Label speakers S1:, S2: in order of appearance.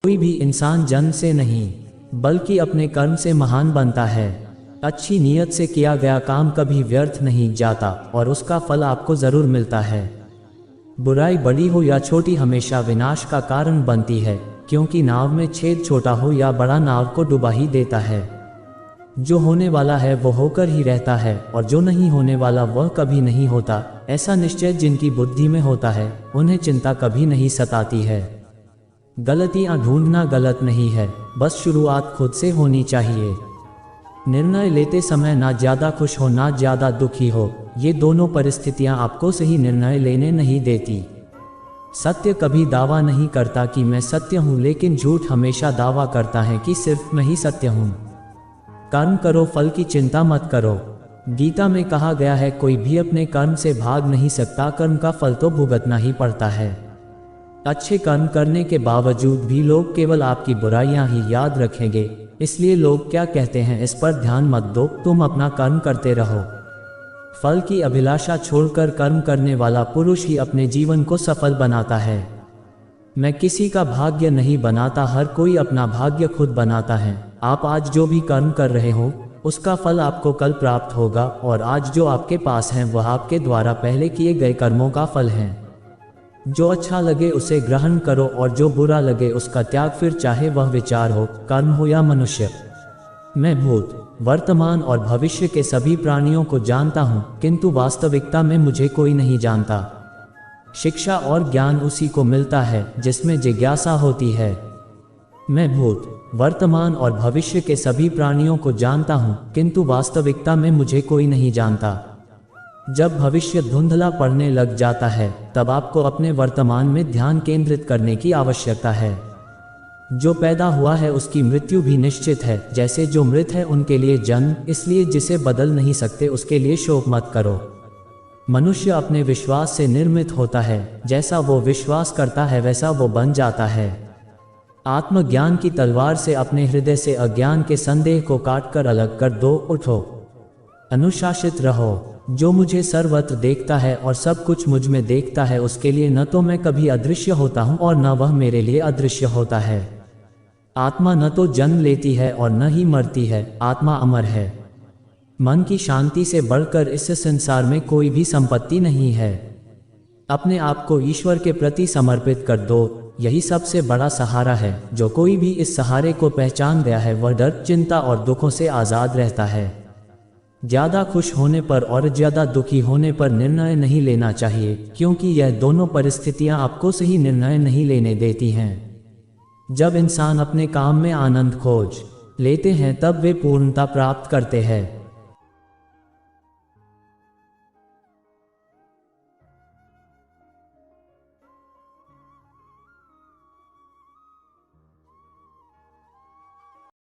S1: कोई भी इंसान जन्म से नहीं बल्कि अपने कर्म से महान बनता है। अच्छी नीयत से किया गया काम कभी व्यर्थ नहीं जाता और उसका फल आपको ज़रूर मिलता है। बुराई बड़ी हो या छोटी हमेशा विनाश का कारण बनती है, क्योंकि नाव में छेद छोटा हो या बड़ा नाव को डुबा ही देता है। जो होने वाला है वो होकर ही रहता है और जो नहीं होने वाला वह कभी नहीं होता। ऐसा निश्चय जिनकी बुद्धि में होता है उन्हें चिंता कभी नहीं सताती है। गलतियां ढूंढना गलत नहीं है, बस शुरुआत खुद से होनी चाहिए। निर्णय लेते समय ना ज़्यादा खुश हो ना ज़्यादा दुखी हो, ये दोनों परिस्थितियां आपको सही निर्णय लेने नहीं देती। सत्य कभी दावा नहीं करता कि मैं सत्य हूँ, लेकिन झूठ हमेशा दावा करता है कि सिर्फ मैं ही सत्य हूँ। कर्म करो, फल की चिंता मत करो। गीता में कहा गया है, कोई भी अपने कर्म से भाग नहीं सकता, कर्म का फल तो भुगतना ही पड़ता है। अच्छे कर्म करने के बावजूद भी लोग केवल आपकी बुराइयां ही याद रखेंगे, इसलिए लोग क्या कहते हैं इस पर ध्यान मत दो, तुम अपना कर्म करते रहो। फल की अभिलाषा छोड़कर कर्म करने वाला पुरुष ही अपने जीवन को सफल बनाता है। मैं किसी का भाग्य नहीं बनाता, हर कोई अपना भाग्य खुद बनाता है। आप आज जो भी कर्म कर रहे हो उसका फल आपको कल प्राप्त होगा, और आज जो आपके पास है वह आपके द्वारा पहले किए गए कर्मों का फल है। जो अच्छा लगे उसे ग्रहण करो और जो बुरा लगे उसका त्याग, फिर चाहे वह विचार हो, कर्म हो या मनुष्य। मैं भूत, वर्तमान और भविष्य के सभी प्राणियों को जानता हूँ, किंतु वास्तविकता में मुझे कोई नहीं जानता। शिक्षा और ज्ञान उसी को मिलता है जिसमें जिज्ञासा होती है। मैं भूत, वर्तमान और भविष्य के सभी प्राणियों को जानता हूँ, किंतु वास्तविकता में मुझे कोई नहीं जानता। जब भविष्य धुंधला पड़ने लग जाता है तब आपको अपने वर्तमान में ध्यान केंद्रित करने की आवश्यकता है। जो पैदा हुआ है उसकी मृत्यु भी निश्चित है, जैसे जो मृत है उनके लिए जन्म, इसलिए जिसे बदल नहीं सकते उसके लिए शोक मत करो। मनुष्य अपने विश्वास से निर्मित होता है, जैसा वो विश्वास करता है वैसा वो बन जाता है। आत्मज्ञान की तलवार से अपने हृदय से अज्ञान के संदेह को काटकर अलग कर दो। उठो, अनुशासित रहो। जो मुझे सर्वत्र देखता है और सब कुछ मुझ में देखता है, उसके लिए न तो मैं कभी अदृश्य होता हूँ और न वह मेरे लिए अदृश्य होता है। आत्मा न तो जन्म लेती है और न ही मरती है, आत्मा अमर है। मन की शांति से बढ़कर इस संसार में कोई भी संपत्ति नहीं है। अपने आप को ईश्वर के प्रति समर्पित कर दो, यही सबसे बड़ा सहारा है। जो कोई भी इस सहारे को पहचान गया है वह डर, चिंता और दुखों से आज़ाद रहता है। ज़्यादा खुश होने पर और ज़्यादा दुखी होने पर निर्णय नहीं लेना चाहिए, क्योंकि यह दोनों परिस्थितियां आपको सही निर्णय नहीं लेने देती हैं। जब इंसान अपने काम में आनंद खोज लेते हैं तब वे पूर्णता प्राप्त करते हैं।